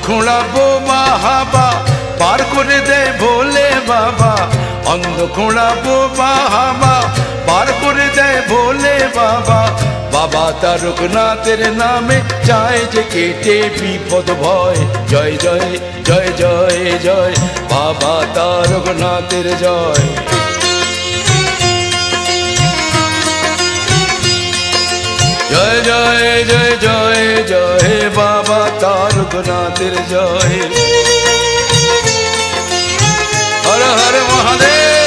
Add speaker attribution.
Speaker 1: খোঁড়া বোমা হাবা পার করে দেয় ভোলে বাবা, অন্ধ খোঁড়া বোমা হাবা পার করে দেয় ভোলে বাবা। বাবা তারকনাথের নামে চায় যে কেটে বিপদ ভয়। জয় জয় জয় জয় জয় বাবা তারকনাথের জয়। জয় জয় জয় জয় জয় বাবা তারকনাথের জয়। হর হর মহাদেব।